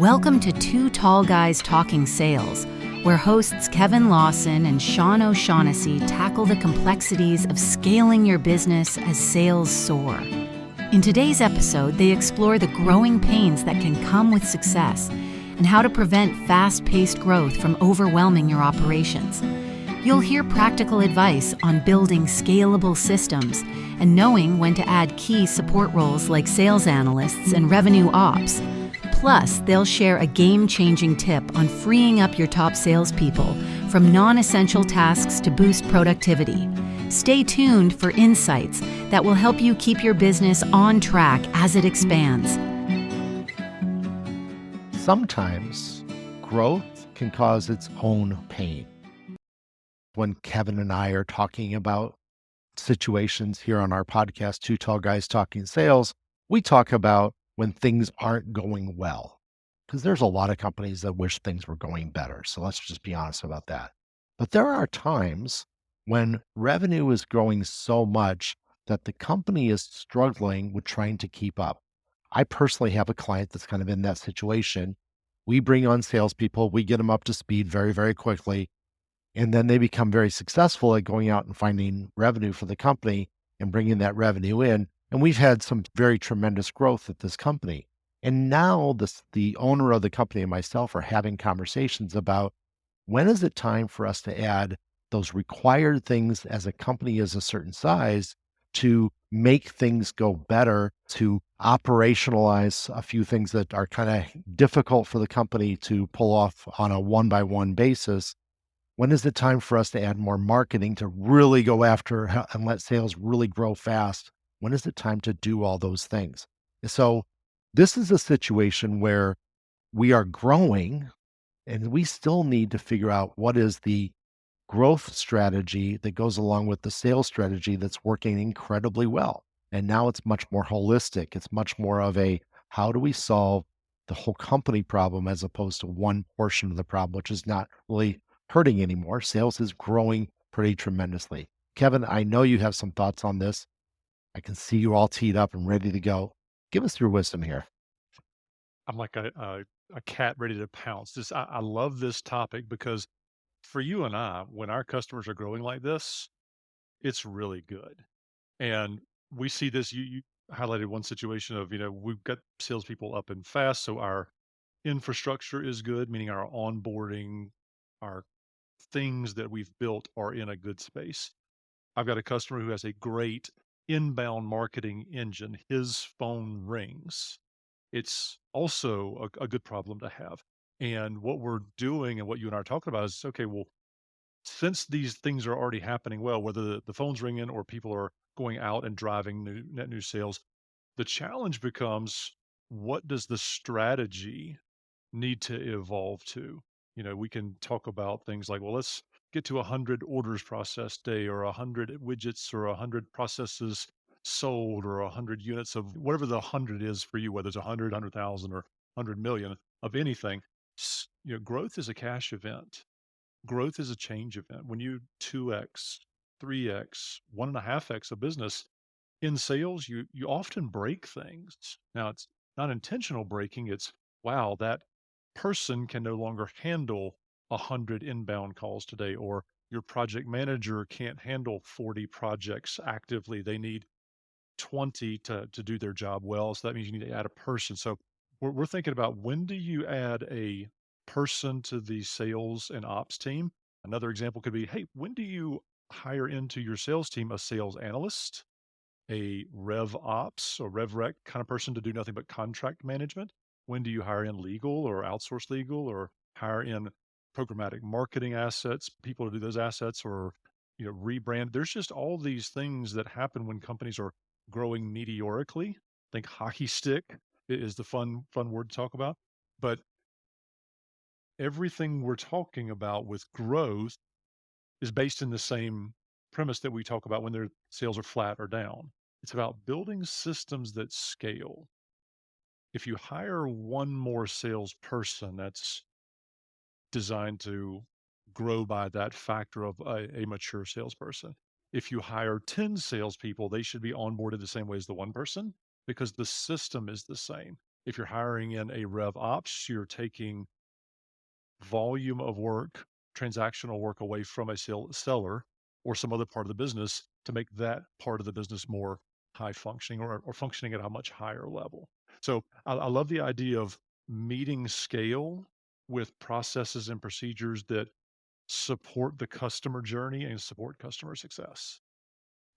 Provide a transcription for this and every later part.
Welcome to Two Tall Guys Talking Sales, where hosts Kevin Lawson and Sean O'Shaughnessey tackle the complexities of scaling your business as sales soar. In today's episode, they explore the growing pains that can come with success and how to prevent fast-paced growth from overwhelming your operations. You'll hear practical advice on building scalable systems and knowing when to add key support roles like sales analysts and revenue ops. Plus, they'll share a game-changing tip on freeing up your top salespeople from non-essential tasks to boost productivity. Stay tuned for insights that will help you keep your business on track as it expands. Sometimes growth can cause its own pain. When Kevin and I are talking about situations here on our podcast, Two Tall Guys Talking Sales, we talk about when things aren't going well, because there's a lot of companies that wish things were going better. So let's just be honest about that. But there are times when revenue is growing so much that the company is struggling with trying to keep up. I personally have a client that's kind of in that situation. We bring on salespeople, we get them up to speed very, very quickly, and then they become very successful at going out and finding revenue for the company and bringing that revenue in. And we've had some very tremendous growth at this company. And now the owner of the company and myself are having conversations about when is it time for us to add those required things as a company is a certain size to make things go better, to operationalize a few things that are kind of difficult for the company to pull off on a one-by-one basis. When is it time for us to add more marketing to really go after and let sales really grow fast? When is it time to do all those things? So this is a situation where we are growing and we still need to figure out what is the growth strategy that goes along with the sales strategy that's working incredibly well. And now it's much more holistic. It's much more of a, how do we solve the whole company problem as opposed to one portion of the problem, which is not really hurting anymore. Sales is growing pretty tremendously. Kevin, I know you have some thoughts on this. I can see you all teed up and ready to go. Give us your wisdom here. I'm like a cat ready to pounce. I love this topic because for you and I, when our customers are growing like this, it's really good. And we see this. You highlighted one situation of, we've got salespeople up and fast, so our infrastructure is good, meaning our onboarding, our things that we've built are in a good space. I've got a customer who has a great inbound marketing engine. His phone rings. It's also a good problem to have. And what we're doing and what you and I are talking about is, okay, well, since these things are already happening well, whether the phone's ringing or people are going out and driving net new sales, the challenge becomes, what does the strategy need to evolve to? We can talk about things like, well, let's get to 100 orders processed day or 100 widgets or 100 processes sold or 100 units of whatever the 100 is for you, whether it's 100, 100,000 or 100 million of anything. Growth is a cash event. Growth is a change event. When you 2x, 3x, 1.5x a business in sales, you often break things. Now, it's not intentional breaking. It's, wow, that person can no longer handle 100 inbound calls today, or your project manager can't handle 40 projects actively. They need 20 to do their job well. So that means you need to add a person. So we're thinking about, when do you add a person to the sales and ops team? Another example could be, hey, when do you hire into your sales team a sales analyst, a rev ops or rev rec kind of person to do nothing but contract management? When do you hire in legal or outsource legal, or hire in programmatic marketing assets, people to do those assets, or rebrand? There's just all these things that happen when companies are growing meteorically. I think hockey stick is the fun word to talk about. But everything we're talking about with growth is based in the same premise that we talk about when their sales are flat or down. It's about building systems that scale. If you hire one more salesperson, that's designed to grow by that factor of a mature salesperson. If you hire 10 salespeople, they should be onboarded the same way as the one person, because the system is the same. If you're hiring in a rev ops, you're taking volume of work, transactional work away from a seller or some other part of the business to make that part of the business more high functioning or functioning at a much higher level. So I love the idea of meeting scale with processes and procedures that support the customer journey and support customer success.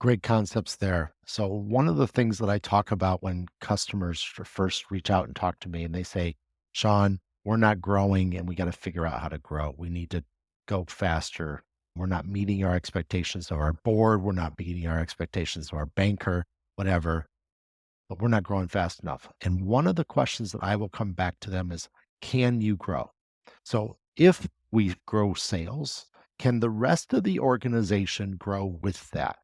Great concepts there. So, one of the things that I talk about when customers first reach out and talk to me and they say, Sean, we're not growing and we got to figure out how to grow. We need to go faster. We're not meeting our expectations of our board. We're not meeting our expectations of our banker, whatever, but we're not growing fast enough. And one of the questions that I will come back to them is, can you grow? So, if we grow sales, can the rest of the organization grow with that?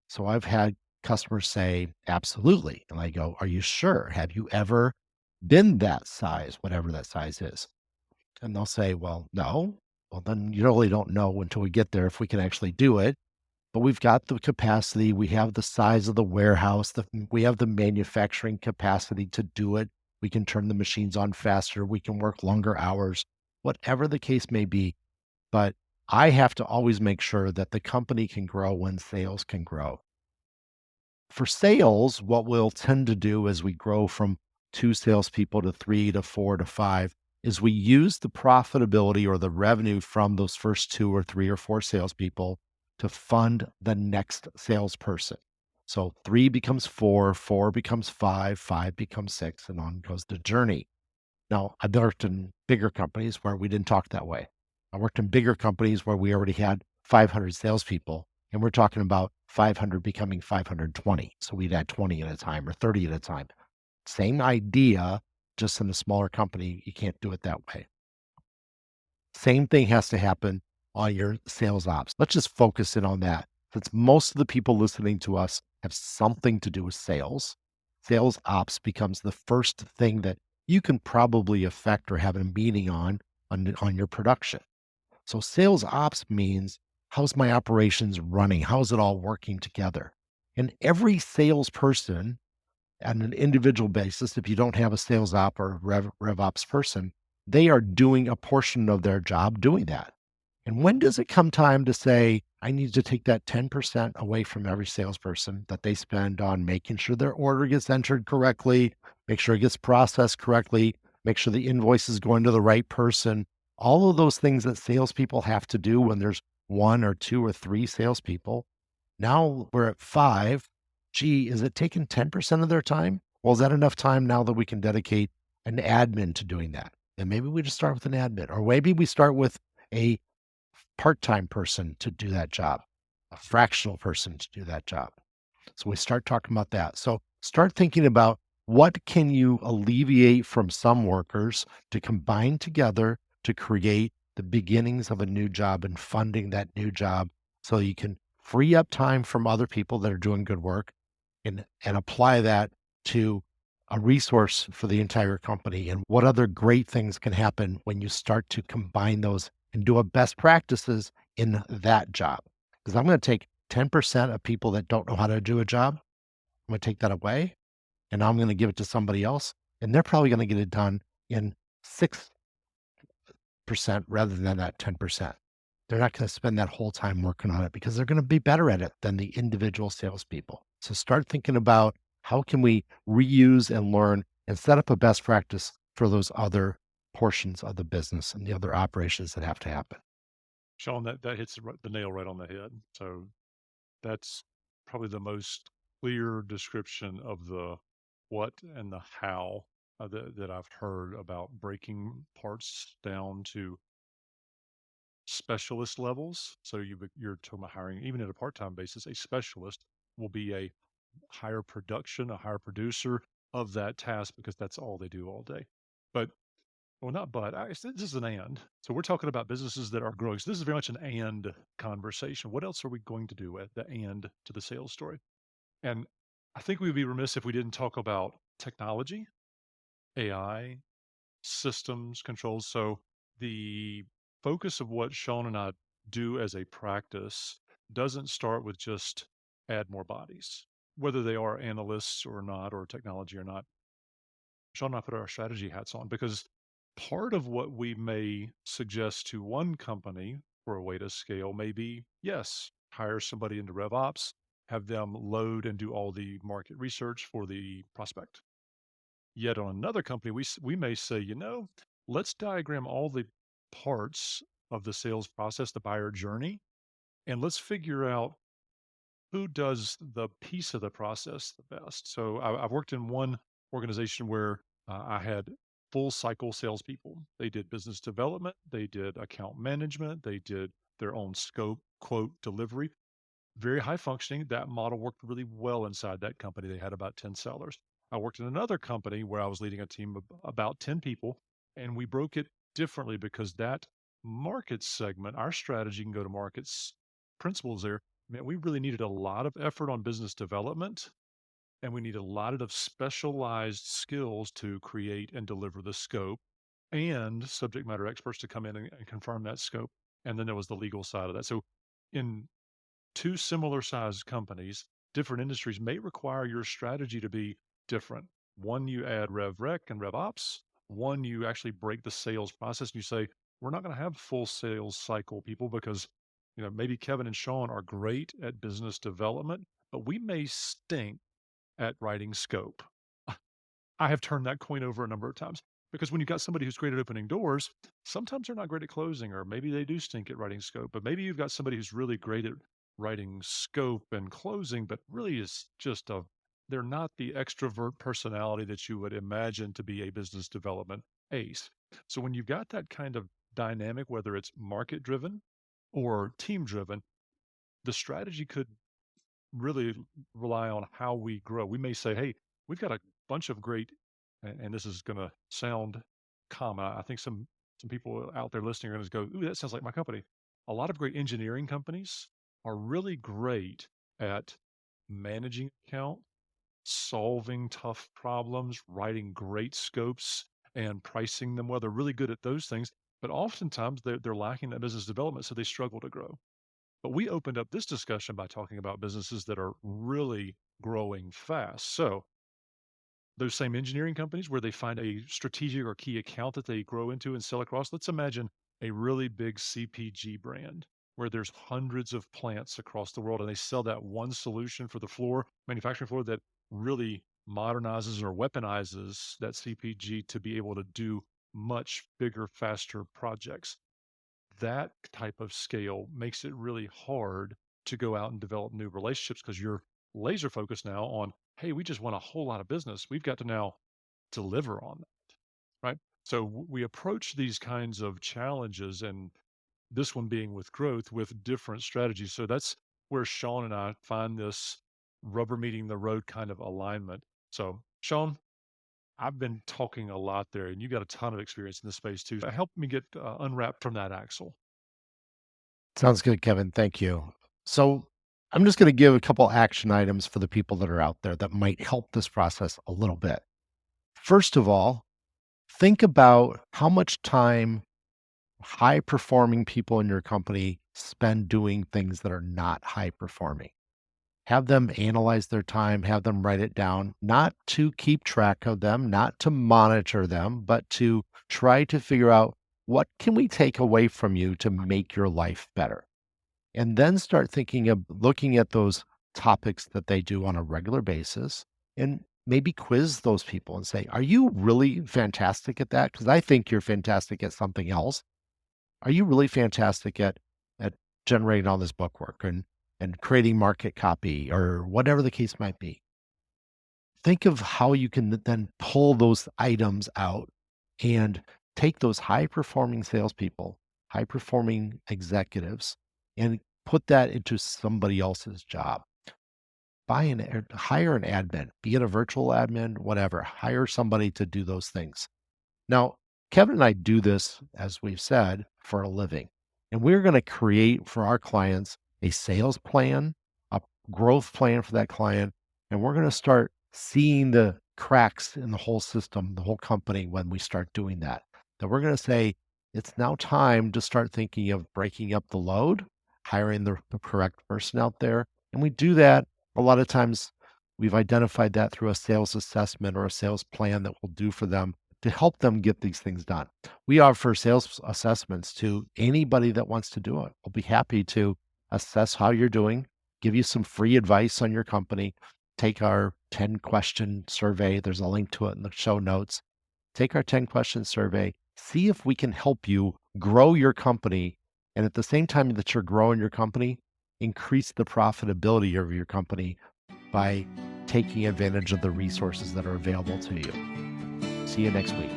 So I've had customers say, absolutely. And I go, are you sure? Have you ever been that size, whatever that size is? And they'll say, well, no. Well, then you really don't know until we get there if we can actually do it. But we've got the capacity, we have the size of the warehouse, we have the manufacturing capacity to do it. We can turn the machines on faster, we can work longer hours, whatever the case may be. But I have to always make sure that the company can grow when sales can grow. For sales, what we'll tend to do as we grow from 2 salespeople to 3 to 4 to 5 is we use the profitability or the revenue from those first 2 or 3 or 4 salespeople to fund the next salesperson. So 3 becomes 4, 4 becomes 5, 5 becomes 6, and on goes the journey. Now, I've worked in bigger companies where we didn't talk that way. I worked in bigger companies where we already had 500 salespeople, and we're talking about 500 becoming 520. So we'd add 20 at a time or 30 at a time. Same idea, just in a smaller company. You can't do it that way. Same thing has to happen on your sales ops. Let's just focus in on that. Since most of the people listening to us have something to do with sales, sales ops becomes the first thing that you can probably affect or have a meeting on your production. So sales ops means how's my operations running? How's it all working together? And every salesperson on an individual basis, if you don't have a sales op or rev ops person, they are doing a portion of their job doing that. And when does it come time to say, I need to take that 10% away from every salesperson that they spend on making sure their order gets entered correctly, make sure it gets processed correctly, make sure the invoice is going to the right person, all of those things that salespeople have to do when there's 1 or 2 or 3 salespeople. Now we're at 5. Gee, is it taking 10% of their time? Well, is that enough time now that we can dedicate an admin to doing that? And maybe we just start with an admin, or maybe we start with a part-time person to do that job, a fractional person to do that job. So we start talking about that. So start thinking about what can you alleviate from some workers to combine together to create the beginnings of a new job and funding that new job so you can free up time from other people that are doing good work and apply that to a resource for the entire company. And what other great things can happen when you start to combine those and do a best practices in that job? Because I'm going to take 10% of people that don't know how to do a job. I'm going to take that away and I'm going to give it to somebody else. And they're probably going to get it done in 6% rather than that 10%. They're not going to spend that whole time working on it because they're going to be better at it than the individual salespeople. So start thinking about how can we reuse and learn and set up a best practice for those other portions of the business and the other operations that have to happen. Sean, that hits the nail right on the head. So that's probably the most clear description of the what and the how that I've heard about breaking parts down to specialist levels. So you're talking about hiring, even at a part-time basis, a specialist will be a higher production, a higher producer of that task because that's all they do all day. But well, not but. This is an and. So we're talking about businesses that are growing. So this is very much an and conversation. What else are we going to do at the and to the sales story? And I think we'd be remiss if we didn't talk about technology, AI, systems, controls. So the focus of what Sean and I do as a practice doesn't start with just add more bodies, whether they are analysts or not, or technology or not. Sean and I put our strategy hats on because part of what we may suggest to one company for a way to scale may be, yes, hire somebody into RevOps, have them load and do all the market research for the prospect. Yet on another company, we may say, let's diagram all the parts of the sales process, the buyer journey, and let's figure out who does the piece of the process the best. So I've worked in one organization where I had full cycle salespeople. They did business development, they did account management, they did their own scope, quote, delivery. Very high functioning. That model worked really well inside that company. They had about 10 sellers. I worked in another company where I was leading a team of about 10 people, and we broke it differently because that market segment, our strategy and go to markets principles there, man, we really needed a lot of effort on business development, and we need a lot of specialized skills to create and deliver the scope and subject matter experts to come in and confirm that scope. And then there was the legal side of that. So in two similar sized companies, different industries may require your strategy to be different. One, you add Rev Rec and Rev Ops. One, you actually break the sales process and you say, we're not going to have full sales cycle people because, maybe Kevin and Sean are great at business development, but we may stink at writing scope. I have turned that coin over a number of times because when you've got somebody who's great at opening doors, sometimes they're not great at closing, or maybe they do stink at writing scope, but maybe you've got somebody who's really great at writing scope and closing, but really is just they're not the extrovert personality that you would imagine to be a business development ace. So when you've got that kind of dynamic, whether it's market driven or team driven, the strategy could really rely on how we grow. We may say, hey, we've got a bunch of great, and this is going to sound common. I think some people out there listening are going to go, ooh, that sounds like my company. A lot of great engineering companies are really great at managing account, solving tough problems, writing great scopes, and pricing them well. They're really good at those things, but oftentimes they're lacking that business development, so they struggle to grow. But we opened up this discussion by talking about businesses that are really growing fast. So, those same engineering companies where they find a strategic or key account that they grow into and sell across. Let's imagine a really big CPG brand where there's hundreds of plants across the world and they sell that one solution for the manufacturing floor that really modernizes or weaponizes that CPG to be able to do much bigger, faster projects. That type of scale makes it really hard to go out and develop new relationships because you're laser focused now on, hey, we just want a whole lot of business. We've got to now deliver on that, right? So we approach these kinds of challenges, and this one being with growth, with different strategies. So that's where Sean and I find this rubber meeting the road kind of alignment. So, Sean, I've been talking a lot there, and you got a ton of experience in this space too. Help me get unwrapped from that axle. Sounds good, Kevin. Thank you. So I'm just going to give a couple action items for the people that are out there that might help this process a little bit. First of all, think about how much time high performing people in your company spend doing things that are not high performing. Have them analyze their time, have them write it down, not to keep track of them, not to monitor them, but to try to figure out what can we take away from you to make your life better. And then start thinking of looking at those topics that they do on a regular basis and maybe quiz those people and say, are you really fantastic at that? Because I think you're fantastic at something else. Are you really fantastic at generating all this bookwork and creating market copy or whatever the case might be? Think of how you can then pull those items out and take those high performing salespeople, high performing executives, and put that into somebody else's job. Hire an admin, be it a virtual admin, whatever. Hire somebody to do those things. Now, Kevin and I do this, as we've said, for a living. And we're going to create for our clients a sales plan, a growth plan for that client. And we're going to start seeing the cracks in the whole system, the whole company when we start doing that. That we're going to say, it's now time to start thinking of breaking up the load, hiring the correct person out there. And we do that a lot of times We've identified that through a sales assessment or a sales plan that we'll do for them to help them get these things done. We offer sales assessments to anybody that wants to do it. We'll be happy to assess how you're doing, give you some free advice on your company. Take our 10-question survey. There's a link to it in the show notes. Take our 10-question survey. See if we can help you grow your company. And at the same time that you're growing your company, increase the profitability of your company by taking advantage of the resources that are available to you. See you next week.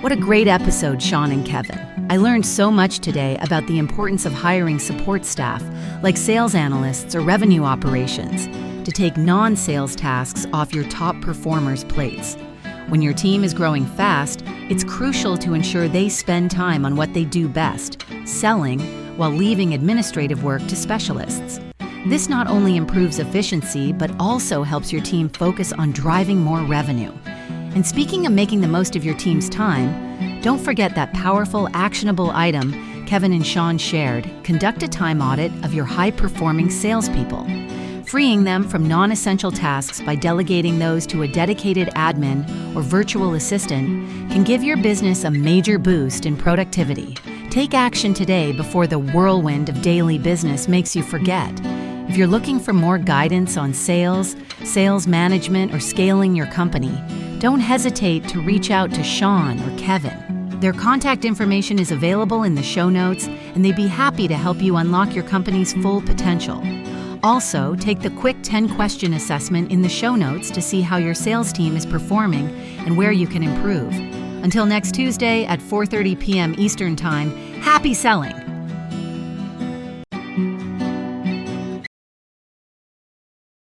What a great episode, Sean and Kevin. I learned so much today about the importance of hiring support staff, like sales analysts or revenue operations, to take non-sales tasks off your top performers' plates. When your team is growing fast, it's crucial to ensure they spend time on what they do best, selling, while leaving administrative work to specialists. This not only improves efficiency, but also helps your team focus on driving more revenue. And speaking of making the most of your team's time, don't forget that powerful, actionable item Kevin and Sean shared: conduct a time audit of your high-performing salespeople. Freeing them from non-essential tasks by delegating those to a dedicated admin or virtual assistant can give your business a major boost in productivity. Take action today before the whirlwind of daily business makes you forget. If you're looking for more guidance on sales, sales management, or scaling your company, don't hesitate to reach out to Sean or Kevin. Their contact information is available in the show notes, and they'd be happy to help you unlock your company's full potential. Also, take the quick 10-question assessment in the show notes to see how your sales team is performing and where you can improve. Until next Tuesday at 4:30 p.m. Eastern Time, happy selling!